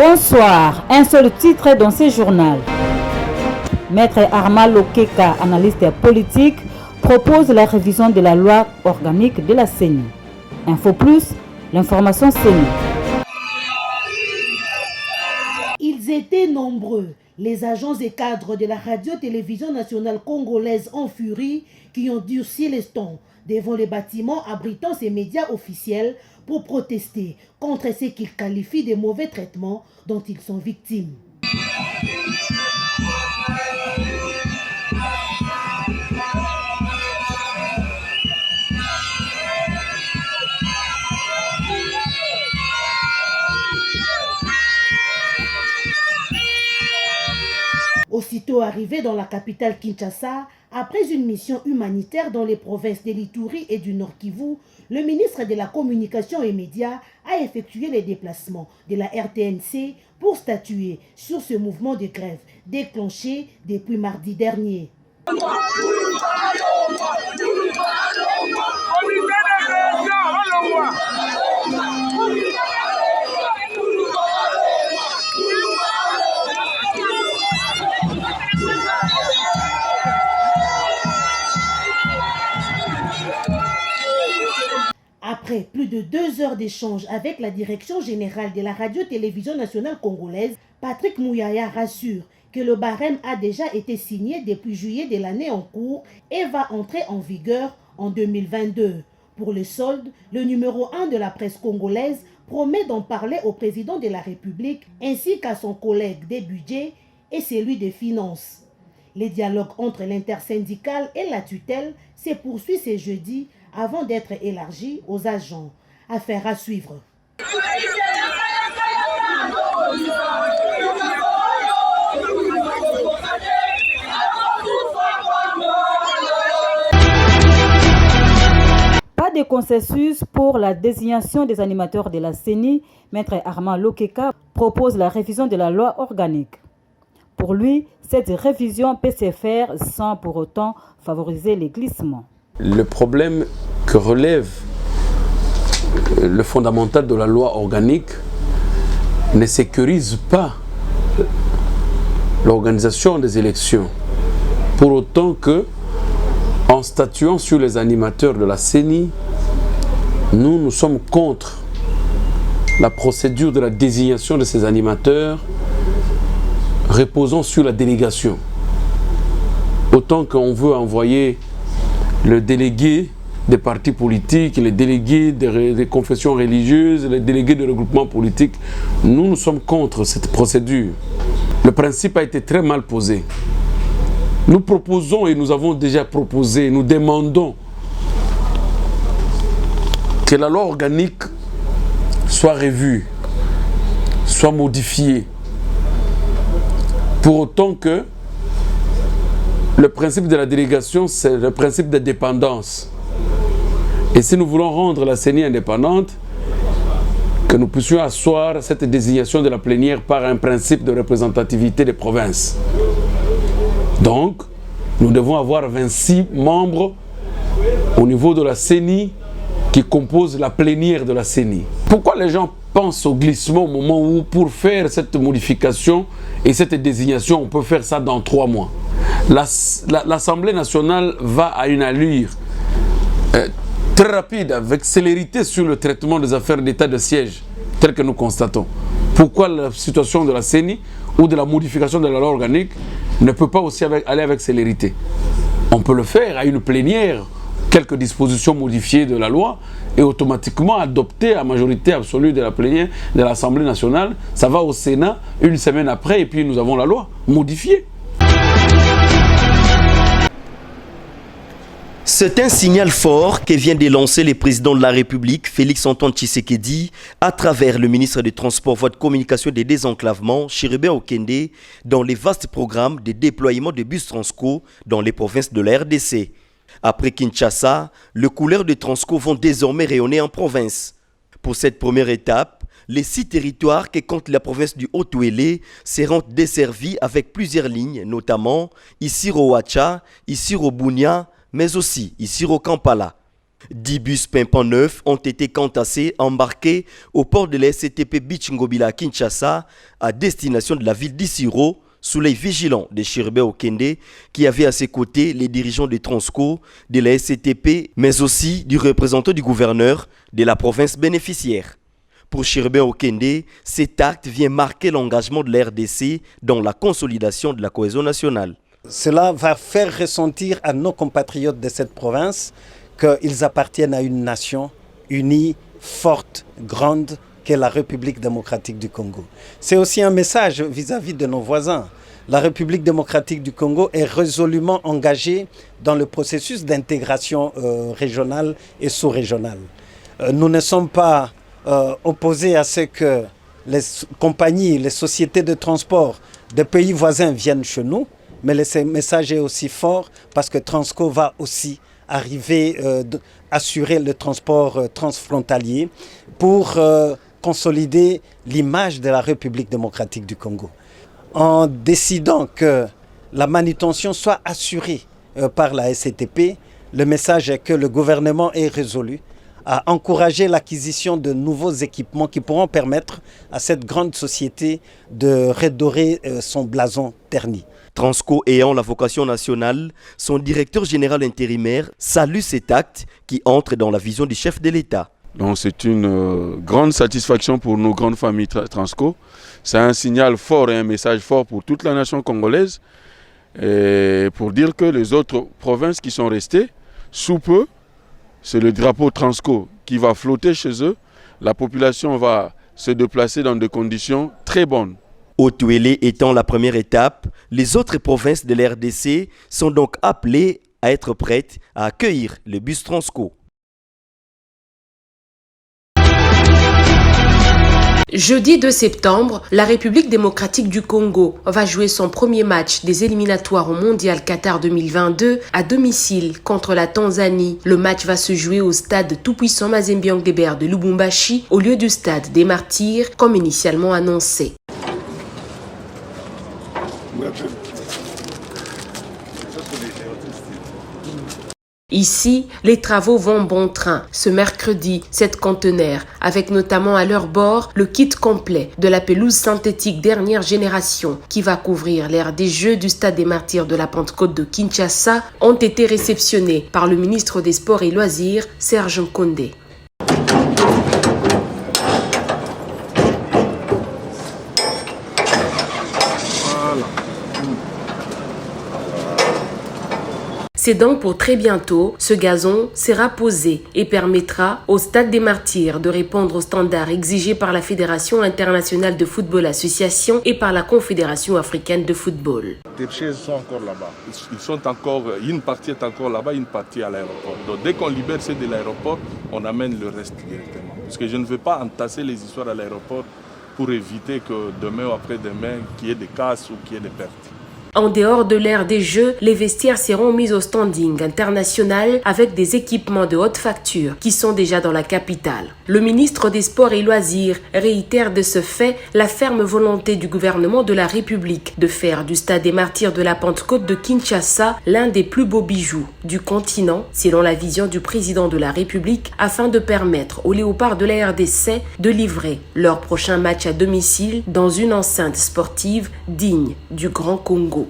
Bonsoir, un seul titre dans ce journal. Maître Armand Lokeka, analyste politique, propose la révision de la loi organique de la CENI. Info Plus, l'information CENI. Ils étaient nombreux, les agents et cadres de la radio-télévision nationale congolaise en furie qui ont durci les tons devant les bâtiments abritant ces médias officiels pour protester contre ce qu'ils qualifient de mauvais traitements dont ils sont victimes. Aussitôt arrivé dans la capitale Kinshasa, après une mission humanitaire dans les provinces de l'Ituri et du Nord Kivu, le ministre de la Communication et Médias a effectué les déplacements de la RTNC pour statuer sur ce mouvement de grève déclenché depuis mardi dernier. Après plus de 2 heures d'échange avec la direction générale de la radio-télévision nationale congolaise, Patrick Mouyaya rassure que le barème a déjà été signé depuis juillet de l'année en cours et va entrer en vigueur en 2022. Pour le solde, le numéro 1 de la presse congolaise promet d'en parler au président de la République ainsi qu'à son collègue des budgets et celui des finances. Les dialogues entre l'intersyndicale et la tutelle se poursuivent ce jeudi avant d'être élargi aux agents. Affaire à suivre. Pas de consensus pour la désignation des animateurs de la CENI. Maître Armand Lokeka propose la révision de la loi organique. Pour lui, cette révision peut se faire sans pour autant favoriser les glissements. Le problème que relève le fondamental de la loi organique ne sécurise pas l'organisation des élections. Pour autant que, en statuant sur les animateurs de la CENI, nous sommes contre la procédure de la désignation de ces animateurs reposant sur la délégation. Autant qu'on veut envoyer le délégué des partis politiques, les délégués des confessions religieuses, les délégués de regroupements politiques, nous sommes contre cette procédure. Le principe a été très mal posé. Nous proposons et nous avons déjà proposé, nous demandons que la loi organique soit revue, soit modifiée, pour autant que le principe de la délégation, c'est le principe de dépendance. Et si nous voulons rendre la CENI indépendante, que nous puissions asseoir cette désignation de la plénière par un principe de représentativité des provinces. Donc, nous devons avoir 26 membres au niveau de la CENI qui composent la plénière de la CENI. Pourquoi les gens pensent au glissement au moment où, pour faire cette modification et cette désignation, on peut faire ça dans 3 mois? L'Assemblée nationale va à une allure très rapide, avec célérité sur le traitement des affaires d'état de siège, tel que nous constatons. Pourquoi la situation de la CENI ou de la modification de la loi organique ne peut pas aussi aller avec célérité? On peut le faire à une plénière, quelques dispositions modifiées de la loi, et automatiquement adopter à majorité absolue de la plénière de l'Assemblée nationale. Ça va au Sénat une semaine après, et puis nous avons la loi modifiée. C'est un signal fort que vient de lancer le président de la République, Félix-Antoine Tshisekedi, à travers le ministre des Transports, Voies de Communication et des Désenclavements, Chérubin Okende, dans les vastes programmes de déploiement de bus Transco dans les provinces de la RDC. Après Kinshasa, les couleurs de Transco vont désormais rayonner en province. Pour cette première étape, les 6 territoires que compte la province du Haut-Ouélé seront desservis avec plusieurs lignes, notamment Isiro-Ouacha, Isiro-Bunia, mais aussi Isiro-Kampala. 10 bus pimpants neufs ont été quantassés, embarqués au port de la SCTP Beach Ngobila à Kinshasa, à destination de la ville d'Issiro, sous l'œil vigilant de Chiribé Okende, qui avait à ses côtés les dirigeants de Transco, de la SCTP, mais aussi du représentant du gouverneur de la province bénéficiaire. Pour Chiribé Okende, cet acte vient marquer l'engagement de la RDC dans la consolidation de la cohésion nationale. Cela va faire ressentir à nos compatriotes de cette province qu'ils appartiennent à une nation unie, forte, grande, qu'est la République démocratique du Congo. C'est aussi un message vis-à-vis de nos voisins. La République démocratique du Congo est résolument engagée dans le processus d'intégration régionale et sous-régionale. Nous ne sommes pas opposés à ce que les compagnies, les sociétés de transport des pays voisins viennent chez nous, mais le message est aussi fort parce que Transco va aussi arriver assurer le transport transfrontalier pour consolider l'image de la République démocratique du Congo. En décidant que la manutention soit assurée par la SCTP, le message est que le gouvernement est résolu à encourager l'acquisition de nouveaux équipements qui pourront permettre à cette grande société de redorer son blason terni. Transco ayant la vocation nationale, son directeur général intérimaire salue cet acte qui entre dans la vision du chef de l'État. Donc c'est une grande satisfaction pour nos grandes familles Transco. C'est un signal fort et un message fort pour toute la nation congolaise. Et pour dire que les autres provinces qui sont restées, sous peu, c'est le drapeau Transco qui va flotter chez eux. La population va se déplacer dans des conditions très bonnes. Otuélé étant la première étape, les autres provinces de l'RDC sont donc appelées à être prêtes à accueillir le bus Transco. Jeudi 2 septembre, la République démocratique du Congo va jouer son premier match des éliminatoires au Mondial Qatar 2022 à domicile contre la Tanzanie. Le match va se jouer au stade tout-puissant Mazembe Ngbeber de Lubumbashi au lieu du stade des Martyrs comme initialement annoncé. Ici, les travaux vont bon train. Ce mercredi, 7 conteneurs, avec notamment à leur bord le kit complet de la pelouse synthétique dernière génération qui va couvrir l'aire des Jeux du Stade des Martyrs de la Pentecôte de Kinshasa, ont été réceptionnés par le ministre des Sports et Loisirs, Serge Nkonde. C'est donc pour très bientôt, ce gazon sera posé et permettra au Stade des Martyrs de répondre aux standards exigés par la Fédération internationale de football association et par la Confédération africaine de football. Les chaises sont encore là-bas. Une partie est encore là-bas, une partie à l'aéroport. Donc dès qu'on libère ceux de l'aéroport, on amène le reste directement. Parce que je ne veux pas entasser les histoires à l'aéroport pour éviter que demain ou après-demain, qu'il y ait des casses ou qu'il y ait des pertes. En dehors de l'ère des Jeux, les vestiaires seront mis au standing international avec des équipements de haute facture qui sont déjà dans la capitale. Le ministre des Sports et Loisirs réitère de ce fait la ferme volonté du gouvernement de la République de faire du Stade des Martyrs de la Pentecôte de Kinshasa l'un des plus beaux bijoux du continent, selon la vision du président de la République, afin de permettre aux léopards de la RDC de livrer leur prochain match à domicile dans une enceinte sportive digne du Grand Congo.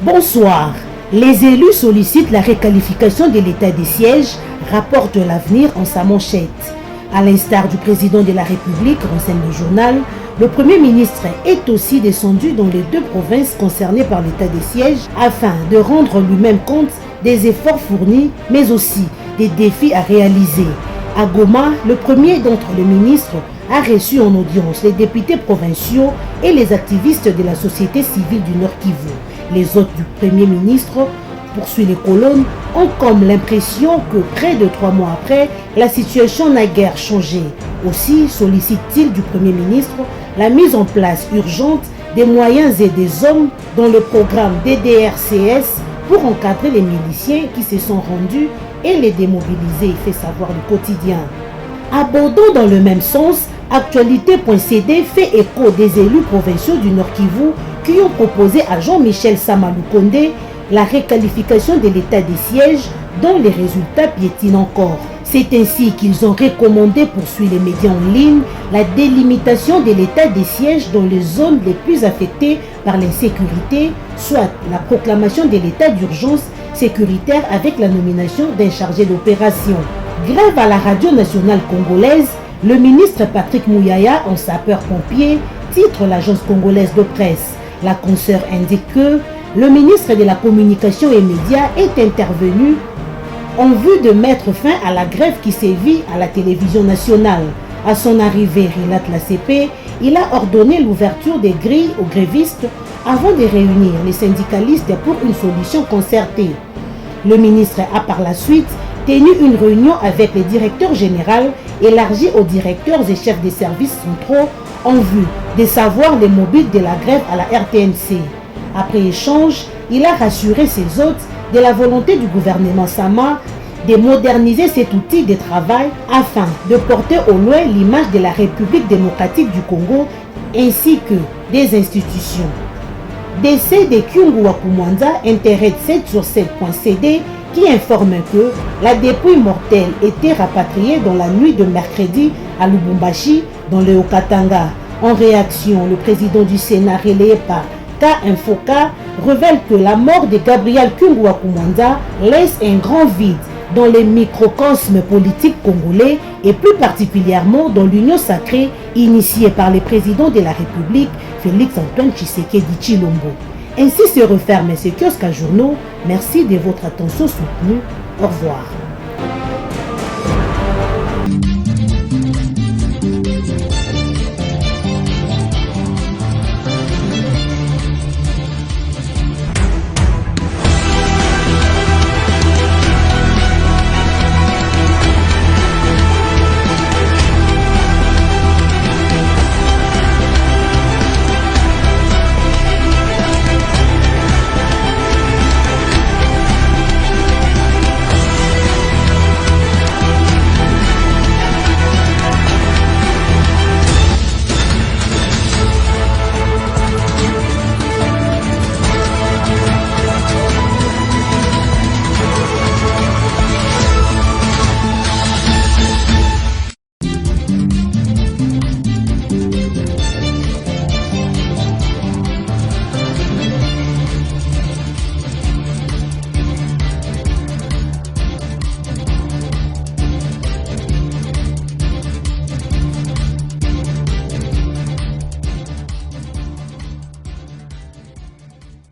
Bonsoir. Les élus sollicitent la réqualification de l'état des sièges, rapporte l'avenir en sa manchette. À l'instar du président de la République, renseigne le journal, le Premier ministre est aussi descendu dans les deux provinces concernées par l'état des sièges afin de rendre lui-même compte des efforts fournis, mais aussi des défis à réaliser. À Goma, le premier d'entre les ministres a reçu en audience les députés provinciaux et les activistes de la société civile du Nord Kivu. Les hôtes du Premier ministre poursuit les colonnes, ont comme l'impression que près de 3 mois après, la situation n'a guère changé. Aussi sollicite-t-il du Premier ministre la mise en place urgente des moyens et des hommes dans le programme DDRCS pour encadrer les miliciens qui se sont rendus et les démobiliser, fait savoir le quotidien. Abordant dans le même sens, Actualité.cd fait écho des élus provinciaux du Nord Kivu qui ont proposé à Jean-Michel Samaloukonde la réqualification de l'état des sièges dont les résultats piétinent encore. C'est ainsi qu'ils ont recommandé, poursuit les médias en ligne, la délimitation de l'état des sièges dans les zones les plus affectées par l'insécurité, soit la proclamation de l'état d'urgence sécuritaire avec la nomination d'un chargé d'opération. Grève à la radio nationale congolaise, le ministre Patrick Mouyaya, en sapeur-pompier, titre l'agence congolaise de presse. La consoeur indique que le ministre de la Communication et Médias est intervenu en vue de mettre fin à la grève qui sévit à la télévision nationale. À son arrivée, relate la CP, il a ordonné l'ouverture des grilles aux grévistes avant de réunir les syndicalistes pour une solution concertée. Le ministre a par la suite tenu une réunion avec les directeurs généraux élargie aux directeurs et chefs des services centraux en vue de savoir les mobiles de la grève à la RTNC. Après échange, il a rassuré ses hôtes de la volonté du gouvernement Sama de moderniser cet outil de travail afin de porter au loin l'image de la République démocratique du Congo ainsi que des institutions. Décès de Kyungu Wakumwanza, Internet 7sur7.cd qui informe que la dépouille mortelle était rapatriée dans la nuit de mercredi à Lubumbashi, dans le Haut-Katanga. En réaction, le président du Sénat relayé par K-Infoka révèle que la mort de Gabriel Kyungu Wakumwanza laisse un grand vide dans les microcosmes politiques congolais et plus particulièrement dans l'union sacrée initiée par le président de la République, Félix Antoine Tshisekedi Tshilombo. Ainsi se referment ces kiosques à journaux. Merci de votre attention soutenue. Au revoir.